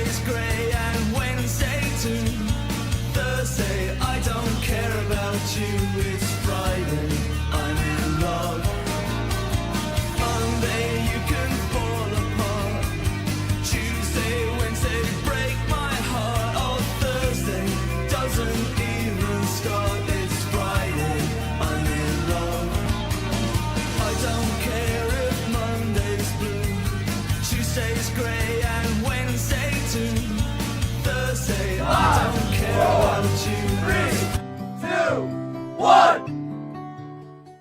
Tuesday's grey and Wednesday too. Thursday, I don't care about you. It's Friday, I'm in love. Monday, you can fall apart. Tuesday, Wednesday, break my heart. Oh, Thursday doesn't even start. It's Friday, I'm in love. I don't care if Monday's blue. Tuesday's grey and Wednesday too. Thursday, I don't care about you. 3, 2, 1.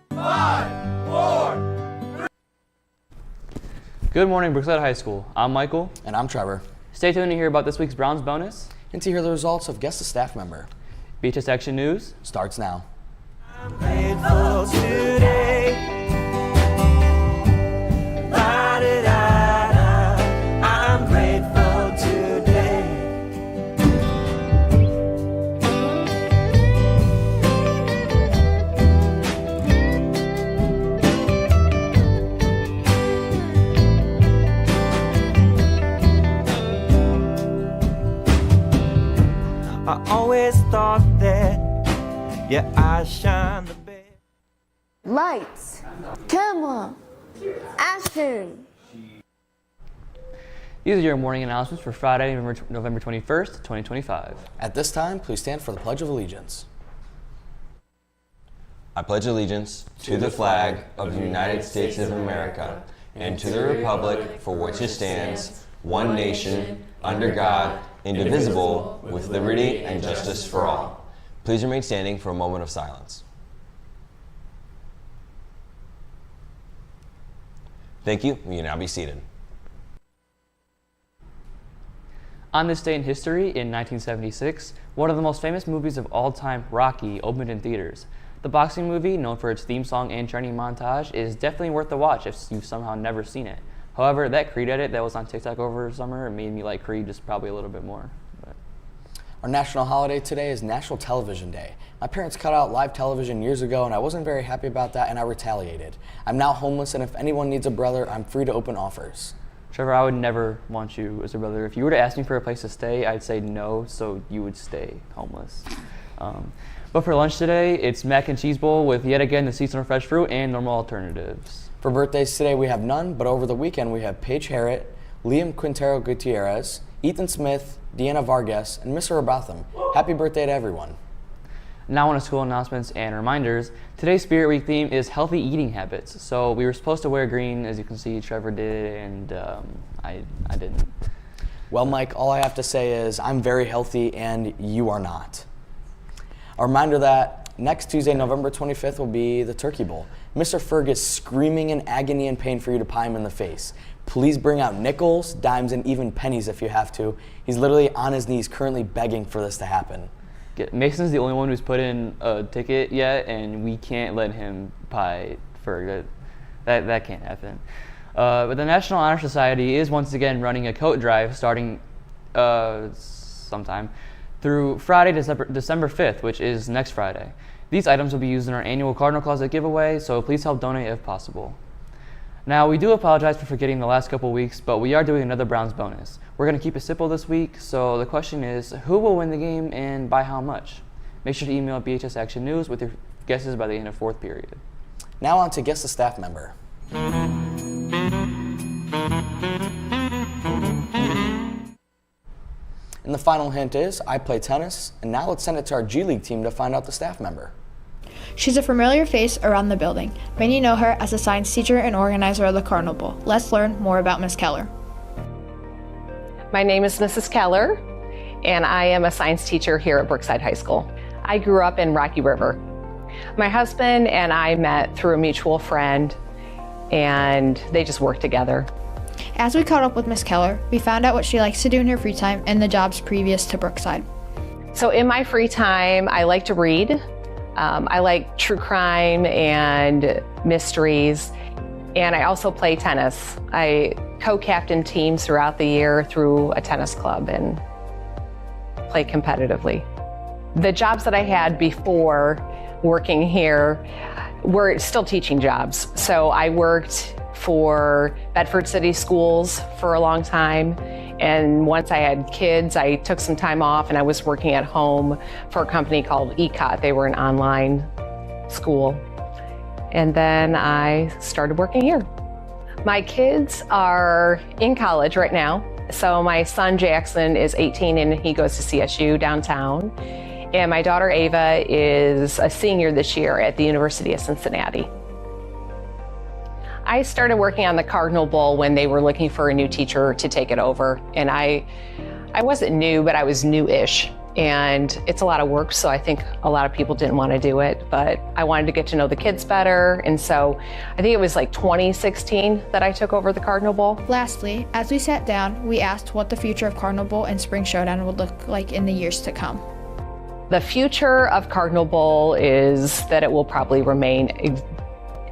5, 4. Good morning, Brookside High School. I'm Michael. And I'm Trevor. Stay tuned to hear about this week's Browns bonus. And to hear the results of Guess the Staff Member. BHS Action News starts now. I'm grateful today. La-da-da-da. I'm grateful today. I always thought that your eyes shine the best. Lights, camera, action. These are your morning announcements for Friday, November 21st, 2025. At this time, please stand for the Pledge of Allegiance. I pledge allegiance to the flag of the United States of America and to the republic for which it stands, one nation, under God, indivisible, with liberty and justice for all. Please remain standing for a moment of silence. Thank you. You can now be seated. On this day in history, in 1976, one of the most famous movies of all time, Rocky, opened in theaters. The boxing movie, known for its theme song and training montage, is definitely worth the watch if you've somehow never seen it. However, that Creed edit that was on TikTok over summer made me like Creed just probably a little bit more. Our national holiday today is National Television Day. My parents cut out live television years ago and I wasn't very happy about that and I retaliated. I'm now homeless and if anyone needs a brother, I'm free to open offers. Trevor, I would never want you as a brother. If you were to ask me for a place to stay, I'd say no, so you would stay homeless. But for lunch today, it's mac and cheese bowl with yet again the seasonal fresh fruit and normal alternatives. For birthdays today, we have none, but over the weekend we have Paige Harrett, Liam Quintero Gutierrez, Ethan Smith, Deanna Vargas, and Mr. Robotham. Happy birthday to everyone. Now on to school announcements and reminders. Today's Spirit Week theme is healthy eating habits. So we were supposed to wear green, as you can see, Trevor did, and I didn't. Well, Mike, all I have to say is I'm very healthy and you are not. A reminder that next Tuesday, November 25th, will be the Turkey Bowl. Mr. Ferg is screaming in agony and pain for you to pie him in the face. Please bring out nickels, dimes, and even pennies if you have to. He's literally on his knees currently begging for this to happen. Mason's the only one who's put in a ticket yet, and we can't let him pie Ferg. That can't happen. But the National Honor Society is once again running a coat drive starting sometime through Friday, December 5th, which is next Friday. These items will be used in our annual Cardinal Closet giveaway, so please help donate if possible. Now, we do apologize for forgetting the last couple weeks, but we are doing another Browns bonus. We're going to keep it simple this week, so the question is, who will win the game and by how much? Make sure to email BHS Action News with your guesses by the end of fourth period. Now on to Guess the Staff Member. And the final hint is, I play tennis, and now let's send it to our G League team to find out the staff member. She's a familiar face around the building. Many know her as a science teacher and organizer of the Carnival. Let's learn more about Ms. Keller. My name is Mrs. Keller, and I am a science teacher here at Brookside High School. I grew up in Rocky River. My husband and I met through a mutual friend, and they just worked together. As we caught up with Ms. Keller, we found out what she likes to do in her free time and the jobs previous to Brookside. So in my free time, I like to read. I like true crime and mysteries, and I also play tennis. I co-captain teams throughout the year through a tennis club and play competitively. The jobs that I had before working here were still teaching jobs. So I worked for Bedford City Schools for a long time, And once I had kids, I took some time off and I was working at home for a company called ECOT. They were an online school. And then I started working here. My kids are in college right now. So my son Jackson is 18 and he goes to CSU downtown. And my daughter Ava is a senior this year at the University of Cincinnati. I started working on the Cardinal Bowl when they were looking for a new teacher to take it over. And I wasn't new, but I was new-ish. And it's a lot of work, so I think a lot of people didn't want to do it, but I wanted to get to know the kids better. And so I think it was like 2016 that I took over the Cardinal Bowl. Lastly, as we sat down, we asked what the future of Cardinal Bowl and Spring Showdown would look like in the years to come. The future of Cardinal Bowl is that it will probably remain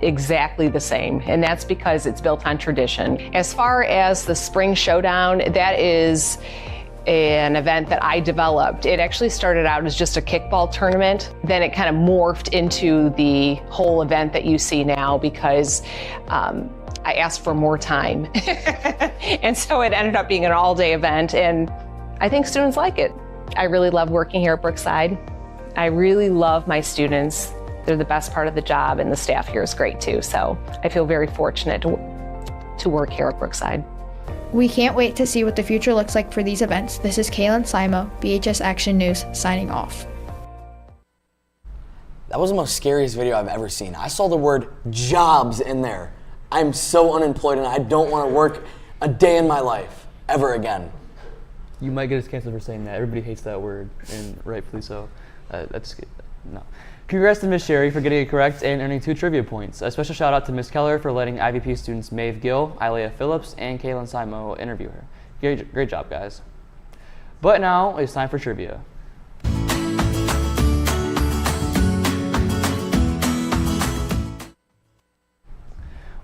exactly the same, and that's because it's built on tradition. As far as the Spring Showdown, that is an event that I developed. It actually started out as just a kickball tournament. Then it kind of morphed into the whole event that you see now because I asked for more time. And so it ended up being an all-day event, and I think students like it. I really love working here at Brookside. I really love my students. They're the best part of the job, and the staff here is great too. So I feel very fortunate to work here at Brookside. We can't wait to see what the future looks like for these events. This is Kaylin Simo, BHS Action News, signing off. That was the most scariest video I've ever seen. I saw the word jobs in there. I'm so unemployed and I don't want to work a day in my life ever again. You might get us canceled for saying that. Everybody hates that word, and rightfully so. No. Congrats to Miss Sherry for getting it correct and earning 2 trivia points. A special shout out to Miss Keller for letting IVP students Maeve Gill, Ilea Phillips, and Kaylin Simo interview her. Great job, guys. But now it's time for trivia.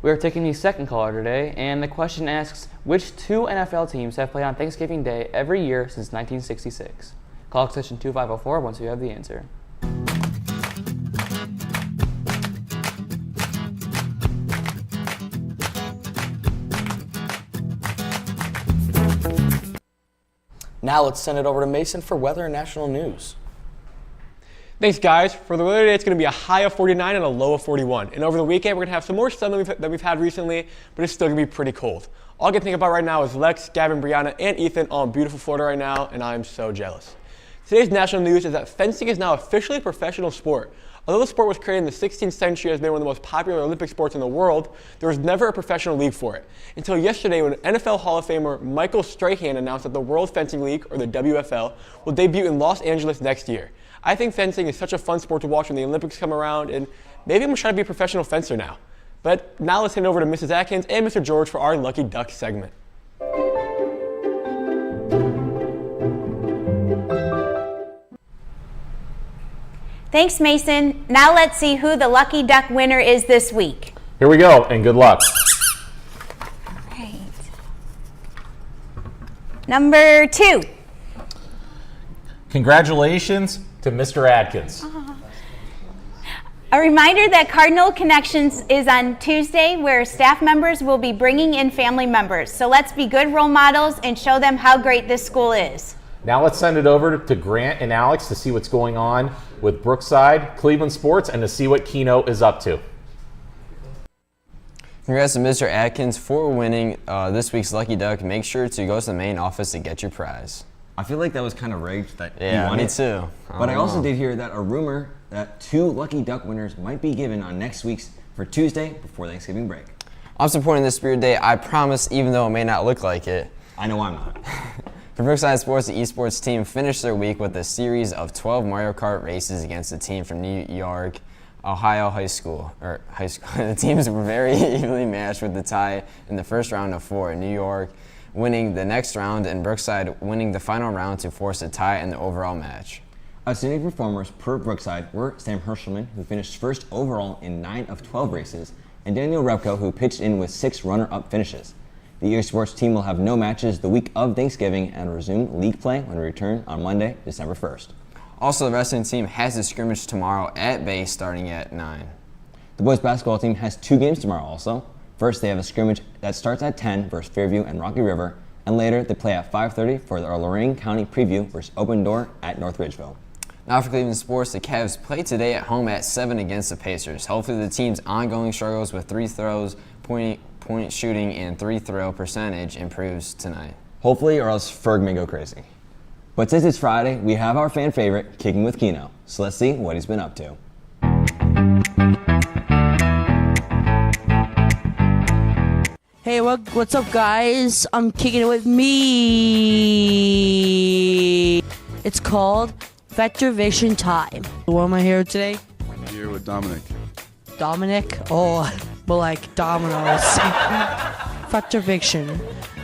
We are taking the second caller today, and the question asks, which 2 NFL teams have played on Thanksgiving Day every year since 1966? Call extension 2504 once you have the answer. Now let's send it over to Mason for weather and national news. Thanks, guys. For the weather today, it's going to be a high of 49 and a low of 41. And over the weekend, we're going to have some more sun than we've had recently, but it's still going to be pretty cold. All I can think about right now is Lex, Gavin, Briyanna, and Ethan all in beautiful Florida right now, and I'm so jealous. Today's national news is that fencing is now officially a professional sport. Although the sport was created in the 16th century as being one of the most popular Olympic sports in the world, there was never a professional league for it. Until yesterday when NFL Hall of Famer Michael Strahan announced that the World Fencing League, or the WFL, will debut in Los Angeles next year. I think fencing is such a fun sport to watch when the Olympics come around, and maybe I'm trying to be a professional fencer now. But now let's hand over to Mrs. Atkins and Mr. George for our Lucky Duck segment. Thanks, Mason. Now let's see who the Lucky Duck winner is this week. Here we go, and good luck. Right. Number 2. Congratulations to Mr. Atkins. A reminder that Cardinal Connections is on Tuesday, where staff members will be bringing in family members. So let's be good role models and show them how great this school is. Now let's send it over to Grant and Alex to see what's going on with Brookside, Cleveland Sports, and to see what Kino is up to. Congrats to Mr. Atkins for winning this week's Lucky Duck. Make sure to go to the main office to get your prize. I feel like that was kind of rigged that Yeah, he won me it. too. But I also did hear that a rumor that 2 Lucky Duck winners might be given on next week's for Tuesday before Thanksgiving break. I'm supporting this Spirit Day, I promise, even though it may not look like it. I know I'm not. For Brookside Sports, the esports team finished their week with a series of 12 Mario Kart races against a team from New York, Ohio High School. The teams were very evenly matched with the tie in the first round of 4. New York winning the next round and Brookside winning the final round to force a tie in the overall match. Outstanding performers per Brookside were Sam Hirschelman, who finished first overall in 9 of 12 races, and Daniel Repko, who pitched in with 6 runner-up finishes. The esports team will have no matches the week of Thanksgiving and resume league play when we return on Monday, December 1st. Also, the wrestling team has a scrimmage tomorrow at base starting at 9. The boys basketball team has 2 games tomorrow also. First, they have a scrimmage that starts at 10 versus Fairview and Rocky River, And later, they play at 5:30 for our Lorain County preview versus Open Door at North Ridgeville. Now for Cleveland sports, the Cavs play today at home at 7 against the Pacers. Hopefully the team's ongoing struggles with free throws, point shooting, and free throw percentage improves tonight. Hopefully, or else Ferg may go crazy. But since it's Friday, we have our fan favorite, Kicking with Kino. So let's see what he's been up to. Hey, what's up, guys? I'm kicking it with me. It's called Factoration Time. What am I here today? I'm here with Dominic. Dominic? Oh, but like dominoes. Factoration.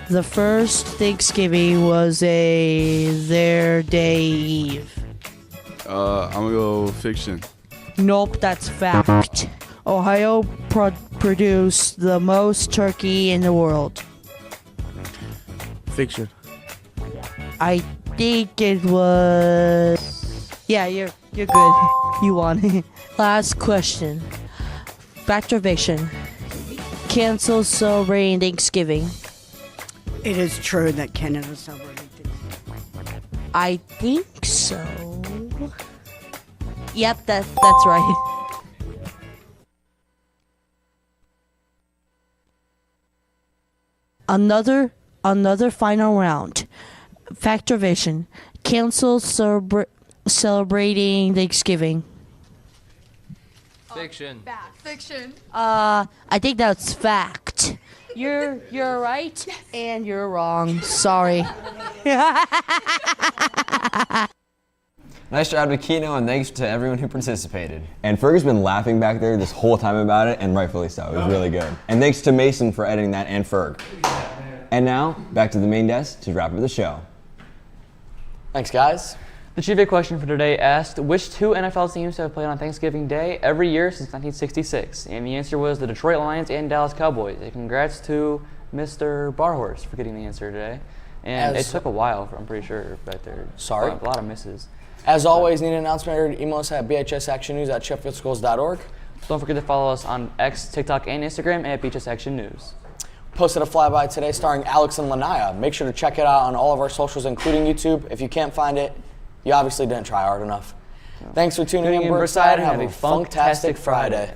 The first Thanksgiving was their day eve. I'm gonna go fiction. Nope, that's fact. Ohio produced the most turkey in the world. Fiction. I think it was. Yeah, you're good. You won. Last question. Factoration. Cancel celebrating Thanksgiving. It is true that Canada celebrated Thanksgiving. I think so. Yep, that's right. Another final round. Factoration. Cancel celebrating Thanksgiving. Fiction. Fiction. I think that's fact. You're right, and you're wrong. Sorry. Nice job to Kino, and thanks to everyone who participated. And Ferg's been laughing back there this whole time about it, and rightfully so. It was really good. And thanks to Mason for editing that, and Ferg. And now, back to the main desk to wrap up the show. Thanks, guys. The trivia question for today asked, which two NFL teams have played on Thanksgiving Day every year since 1966? And the answer was the Detroit Lions and Dallas Cowboys. And congrats to Mr. Barhorse for getting the answer today. And it took a while, I'm pretty sure, back there. Sorry. A lot of misses. As always, need an announcement or email us at bhsactionnews@sheffieldschools.org. Don't forget to follow us on X, TikTok, and Instagram at BHS Action News. Posted a flyby today starring Alex and Laniah. Make sure to check it out on all of our socials, including YouTube. If you can't find it, you obviously didn't try hard enough. Thanks for tuning in, Brookside, and have a funktastic Friday.